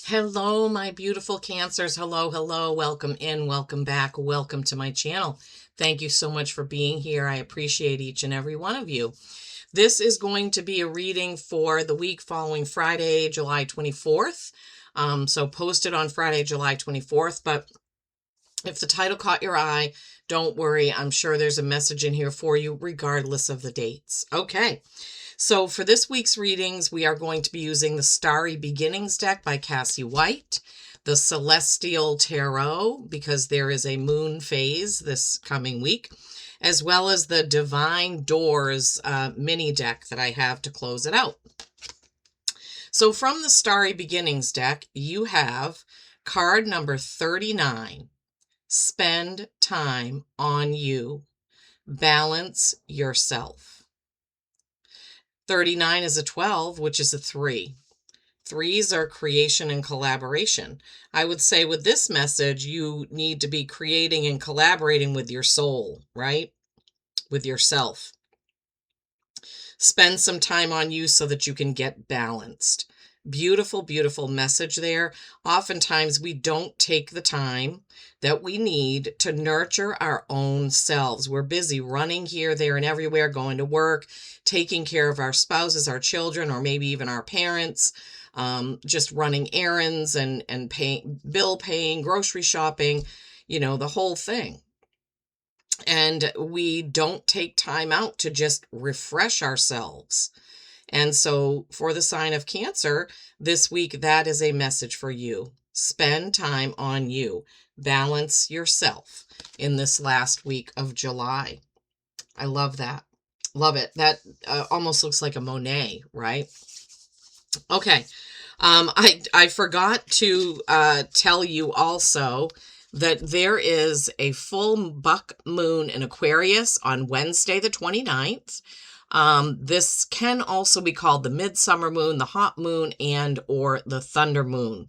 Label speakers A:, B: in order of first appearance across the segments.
A: Hello, my beautiful Cancers. Hello, hello. Welcome in, welcome back, welcome to my channel. Thank you so much for being here. I appreciate each and every one of you. This is going to be a reading for the week following Friday, July 24th. So posted on Friday, July 24th. But if the title caught your eye, don't worry. I'm sure there's a message in here for you, regardless of the dates. Okay. So for this week's readings, we are going to be using the Starry Beginnings deck by Cassie White, the Celestial Tarot, because there is a moon phase this coming week, as well as the Divine Doors mini deck that I have to close it out. So from the Starry Beginnings deck, you have card number 39, Spend Time on You, Balance Yourself. 39 is a 12, which is a 3. Threes are creation and collaboration. I would say with this message, you need to be creating and collaborating with your soul, right? With yourself. Spend some time on you so that you can get balanced. Beautiful, beautiful message there. Oftentimes we don't take the time that we need to nurture our own selves. We're busy running here, there, and everywhere, going to work, taking care of our spouses, our children, or maybe even our parents, just running errands and bill paying, grocery shopping, the whole thing. And we don't take time out to just refresh ourselves. And so for the sign of Cancer, this week, that is a message for you. Spend time on you. Balance yourself in this last week of July. I love that. Love it. That almost looks like a Monet, right? Okay. I forgot to tell you also that there is a full buck moon in Aquarius on Wednesday, the 29th. This can also be called the midsummer moon, the hot moon, and or the thunder moon.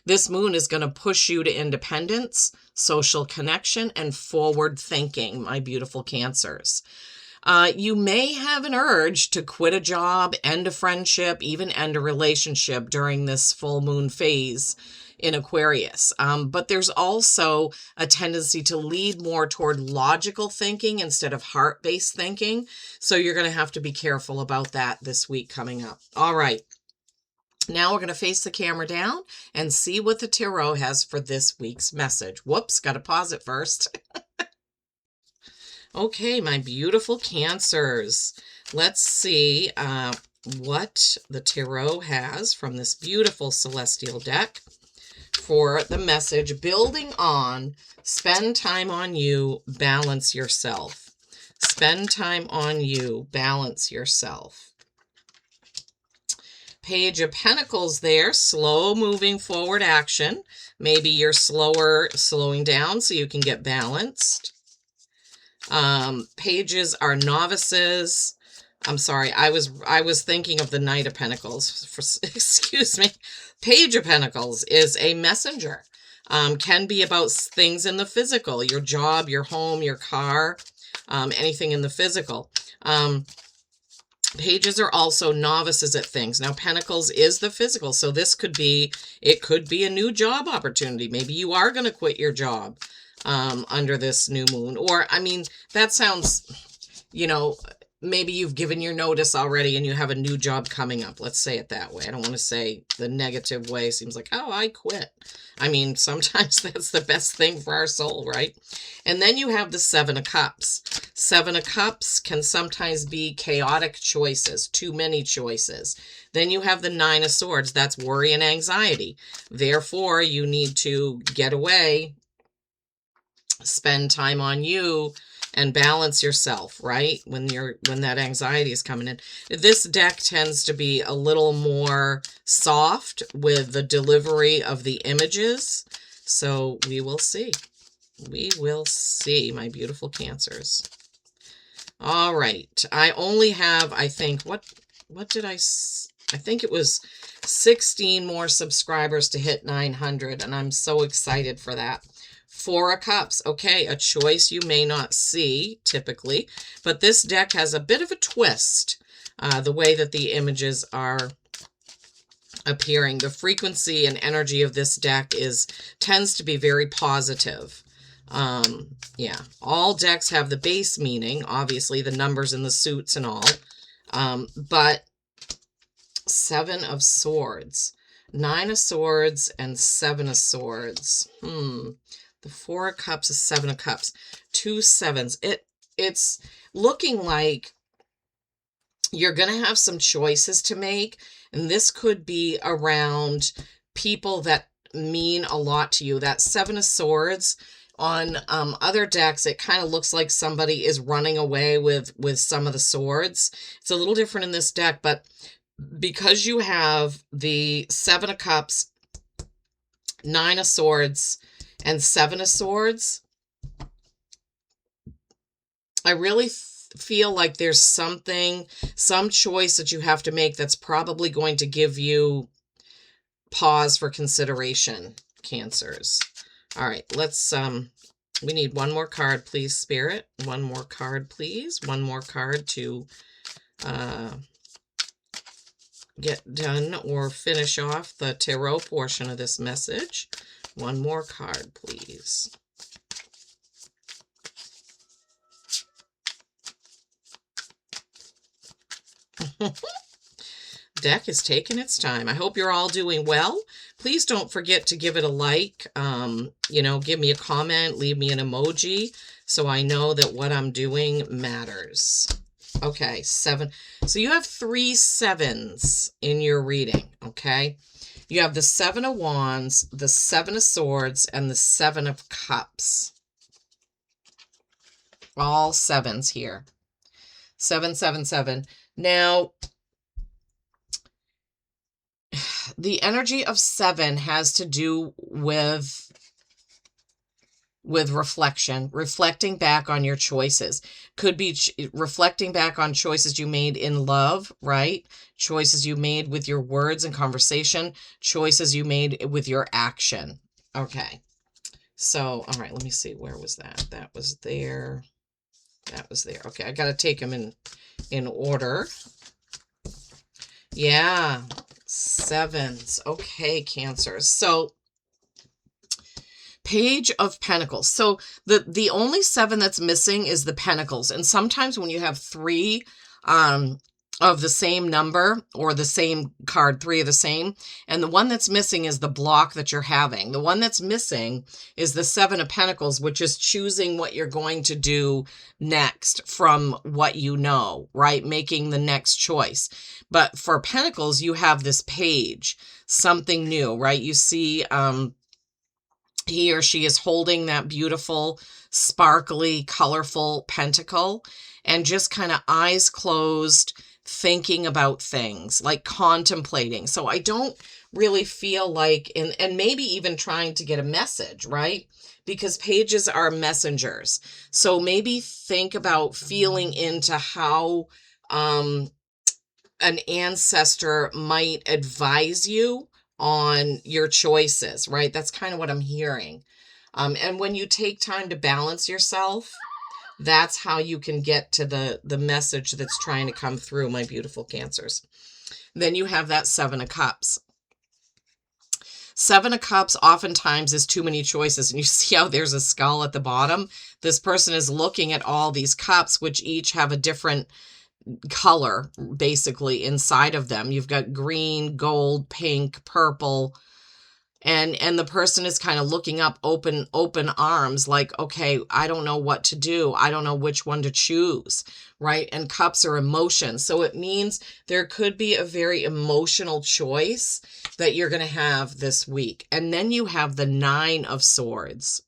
A: This moon is going to push you to independence, social connection, and forward thinking, my beautiful Cancers. You may have an urge to quit a job, end a friendship, even end a relationship during this full moon phase in Aquarius. But there's also a tendency to lead more toward logical thinking instead of heart-based thinking. So you're going to have to be careful about that this week coming up. All right. Now we're going to face the camera down and see what the tarot has for this week's message. Whoops, got to pause it first. Okay, my beautiful Cancers. Let's see what the tarot has from this beautiful celestial deck for the message, building on, spend time on you, balance yourself. Spend time on you, balance yourself. Page of Pentacles there, slow moving forward action. Maybe you're slowing down so you can get balanced. Pages are novices. I'm sorry, I was thinking of the Knight of Pentacles. Excuse me. Page of Pentacles is a messenger. Can be about things in the physical, your job, your home, your car, anything in the physical. Pages are also novices at things. Now, Pentacles is the physical, so it could be a new job opportunity. Maybe you are going to quit your job under this new moon. Or, I mean, that sounds, maybe you've given your notice already and you have a new job coming up. Let's say it that way. I don't want to say the negative way. Seems like, oh, I quit. I mean, sometimes that's the best thing for our soul, right? And then you have the Seven of Cups. Seven of Cups can sometimes be chaotic choices, too many choices. Then you have the Nine of Swords. That's worry and anxiety. Therefore, you need to get away, spend time on you, and balance yourself, right? When that anxiety is coming in. This deck tends to be a little more soft with the delivery of the images. So we will see. We will see, my beautiful Cancers. All right. I only have, I think, what did I think it was 16 more subscribers to hit 900, and I'm so excited for that. Four of Cups. Okay, a choice you may not see typically, but this deck has a bit of a twist, the way that the images are appearing. The frequency and energy of this deck tends to be very positive. Yeah, all decks have the base meaning, obviously the numbers and the suits and all. But Seven of Swords, Nine of Swords, and Seven of Swords. The Four of Cups is Seven of Cups. Two sevens. It's looking like you're going to have some choices to make, and this could be around people that mean a lot to you. That Seven of Swords on other decks, it kind of looks like somebody is running away with some of the swords. It's a little different in this deck, but because you have the Seven of Cups, Nine of Swords, and Seven of Swords, I really feel like there's some choice that you have to make that's probably going to give you pause for consideration, Cancers. All right, let's, we need one more card, please, Spirit. One more card, please. One more card to get done or finish off the tarot portion of this message. One more card, please. Deck is taking its time. I hope you're all doing well. Please don't forget to give it a like. You know, give me a comment, leave me an emoji so I know that what I'm doing matters. Okay, 7. So you have 3 sevens in your reading, okay? You have the 7 of Wands, the 7 of Swords, and the 7 of Cups. All sevens here. 7, 7, 7. Now, the energy of 7 has to do with reflection, reflecting back on your choices. Could be reflecting back on choices you made in love, right? Choices you made with your words and conversation, choices you made with your action. Okay. So, all right, let me see. Where was that? That was there. That was there. Okay, I got to take them in order. Yeah. Sevens. Okay, Cancers. So, Page of Pentacles. So the only 7 that's missing is the Pentacles. And sometimes when you have 3 of the same number or the same card, 3 of the same, and the one that's missing is the block that you're having. The one that's missing is the 7 of Pentacles, which is choosing what you're going to do next from what you know, right? Making the next choice. But for Pentacles, you have this page, something new, right? You see, he or she is holding that beautiful, sparkly, colorful pentacle and just kind of eyes closed, thinking about things, like contemplating. So I don't really feel like, and maybe even trying to get a message, right? Because pages are messengers. So maybe think about feeling into how an ancestor might advise you on your choices, right? That's kind of what I'm hearing. And when you take time to balance yourself, that's how you can get to the message that's trying to come through, my beautiful Cancers. Then you have that 7 of Cups. 7 of Cups oftentimes is too many choices. And you see how there's a skull at the bottom? This person is looking at all these cups, which each have a different color basically inside of them. You've got green, gold, pink, purple, and the person is kind of looking up, open arms, like, okay, I don't know what to do. I don't know which one to choose, right? And cups are emotions. So it means there could be a very emotional choice that you're going to have this week. And then you have the 9 of Swords.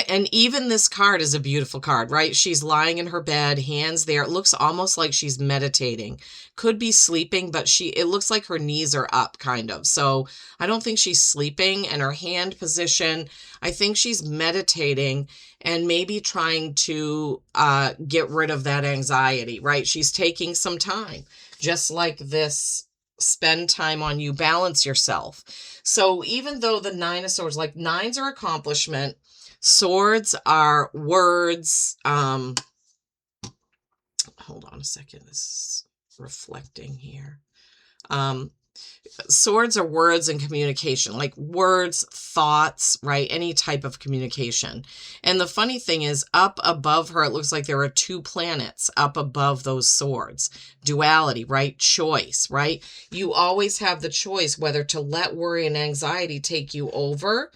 A: And even this card is a beautiful card, right? She's lying in her bed, hands there. It looks almost like she's meditating. Could be sleeping, but it looks like her knees are up, kind of. So I don't think she's sleeping. And her hand position, I think she's meditating and maybe trying to get rid of that anxiety, right? She's taking some time, just like this. Spend time on you, balance yourself. So even though the 9 of Swords, like 9s are accomplishment, Swords are words. Hold on a second. This is reflecting here. Um, Swords are words and communication, like words, thoughts, right? Any type of communication. And the funny thing is, up above her, it looks like there are two planets up above those swords. Duality, right? Choice, right? You always have the choice whether to let worry and anxiety take you over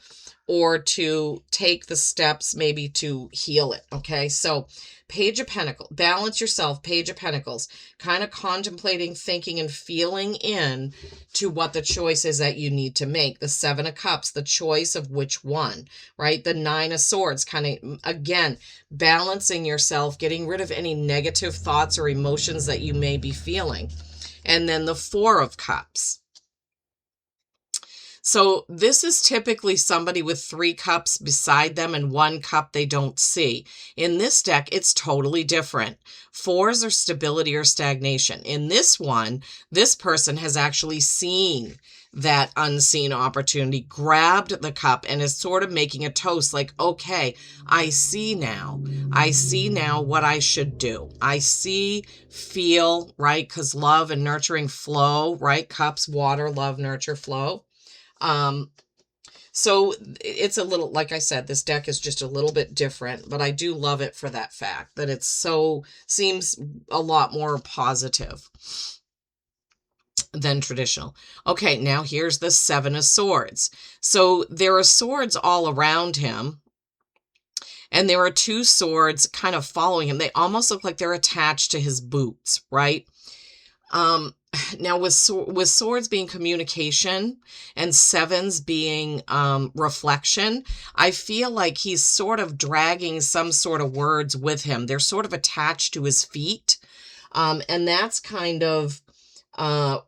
A: or to take the steps maybe to heal it. Okay. So Page of Pentacles, balance yourself, Page of Pentacles, kind of contemplating, thinking, and feeling in to what the choice is that you need to make. The Seven of Cups, the choice of which one, right? The Nine of Swords, kind of, again, balancing yourself, getting rid of any negative thoughts or emotions that you may be feeling. And then the Four of Cups. So this is typically somebody with 3 cups beside them and 1 cup they don't see. In this deck, it's totally different. 4s are stability or stagnation. In this one, this person has actually seen that unseen opportunity, grabbed the cup, and is sort of making a toast like, okay, I see now. I see now what I should do. I see, feel, right? Because love and nurturing flow, right? Cups, water, love, nurture, flow. So it's a little, like I said, this deck is just a little bit different, but I do love it for that fact that it's seems a lot more positive than traditional. Okay, now here's the Seven of Swords. So there are swords all around him, and there are 2 swords kind of following him. They almost look like they're attached to his boots, right? Now with swords being communication and sevens being reflection, I feel like he's sort of dragging some sort of words with him. They're sort of attached to his feet. And that's kind of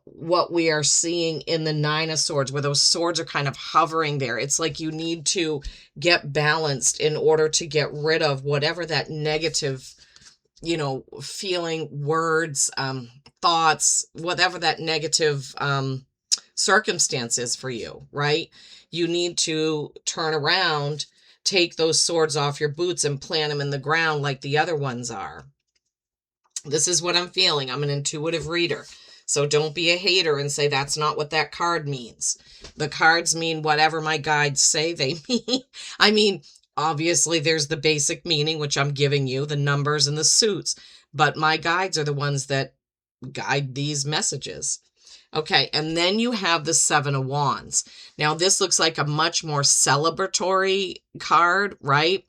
A: what we are seeing in the Nine of Swords, where those swords are kind of hovering there. It's like you need to get balanced in order to get rid of whatever that negative, feeling, words, thoughts, whatever that negative circumstance is for you, right? You need to turn around, take those swords off your boots and plant them in the ground like the other ones are. This is what I'm feeling. I'm an intuitive reader. So don't be a hater and say that's not what that card means. The cards mean whatever my guides say they mean. I mean, obviously there's the basic meaning, which I'm giving you, the numbers and the suits. But my guides are the ones that guide these messages. Okay, and then you have the Seven of Wands. Now, this looks like a much more celebratory card, right?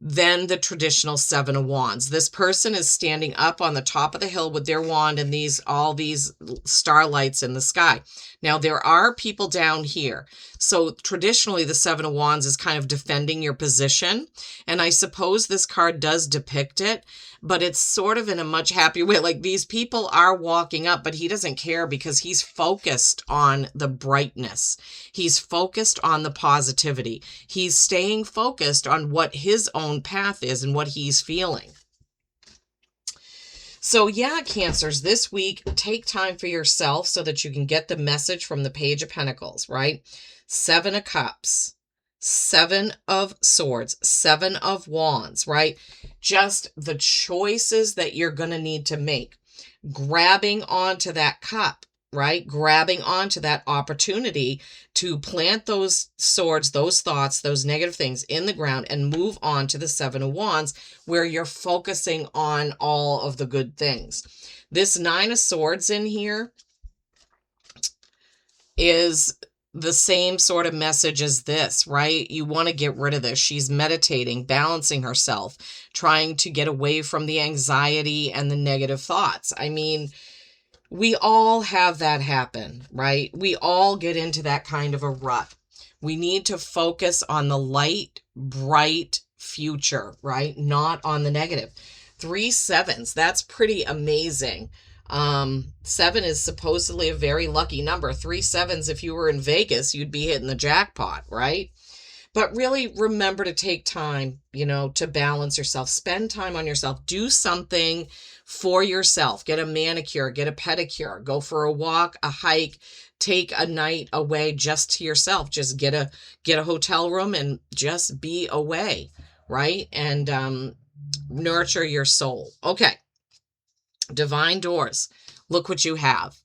A: Than the traditional Seven of Wands. This person is standing up on the top of the hill with their wand and all these starlights in the sky. Now, there are people down here. So traditionally, the Seven of Wands is kind of defending your position. And I suppose this card does depict it, but it's sort of in a much happier way. Like these people are walking up, but he doesn't care because he's focused on the brightness. He's focused on the positivity. He's staying focused on what his own path is and what he's feeling. So yeah, Cancers, this week, take time for yourself so that you can get the message from the Page of Pentacles, right? 7 of Cups, 7 of Swords, 7 of Wands, right? Just the choices that you're going to need to make. Grabbing onto that cup, right? Grabbing onto that opportunity to plant those swords, those thoughts, those negative things in the ground and move on to the Seven of Wands where you're focusing on all of the good things. This Nine of Swords in here is the same sort of message as this, right? You want to get rid of this. She's meditating, balancing herself, trying to get away from the anxiety and the negative thoughts. I mean, we all have that happen, right? We all get into that kind of a rut. We need to focus on the light, bright future, right? Not on the negative. 3 sevens, that's pretty amazing. 7 is supposedly a very lucky number. 3 sevens, if you were in Vegas, you'd be hitting the jackpot, right? But really remember to take time, to balance yourself. Spend time on yourself. Do something for yourself. Get a manicure, get a pedicure, go for a walk, a hike, take a night away just to yourself. Just get a hotel room and just be away, right? And nurture your soul. Okay. Divine Doors. Look what you have.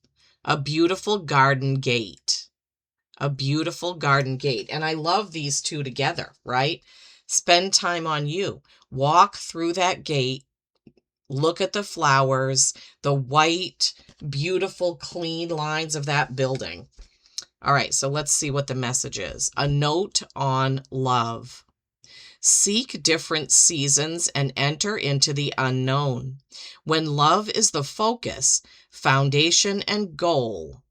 A: a beautiful garden gate. A beautiful garden gate. And I love these two together, right? Spend time on you. Walk through that gate. Look at the flowers, the white, beautiful, clean lines of that building. All right, so let's see what the message is. A note on love. Seek different seasons and enter into the unknown. When love is the focus, foundation, and goal,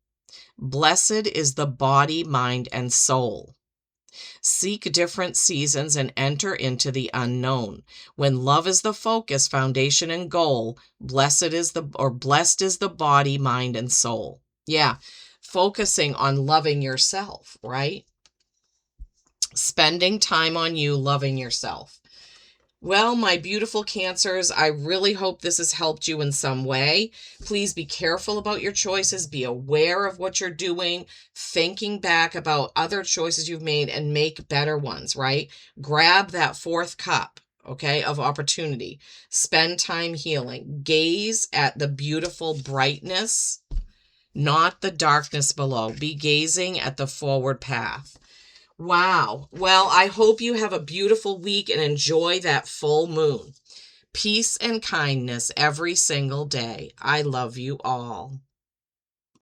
A: blessed is the body, mind, and soul. Seek different seasons and enter into the unknown. When love is the focus, foundation, and goal, blessed is the body, mind, and soul. Yeah, focusing on loving yourself, right? Spending time on you, loving yourself. Well, my beautiful Cancers, I really hope this has helped you in some way. Please be careful about your choices. Be aware of what you're doing, thinking back about other choices you've made, and make better ones, right? Grab that fourth cup, okay, of opportunity. Spend time healing. Gaze at the beautiful brightness, not the darkness below. Be gazing at the forward path. Wow. Well, I hope you have a beautiful week and enjoy that full moon. Peace and kindness every single day. I love you all.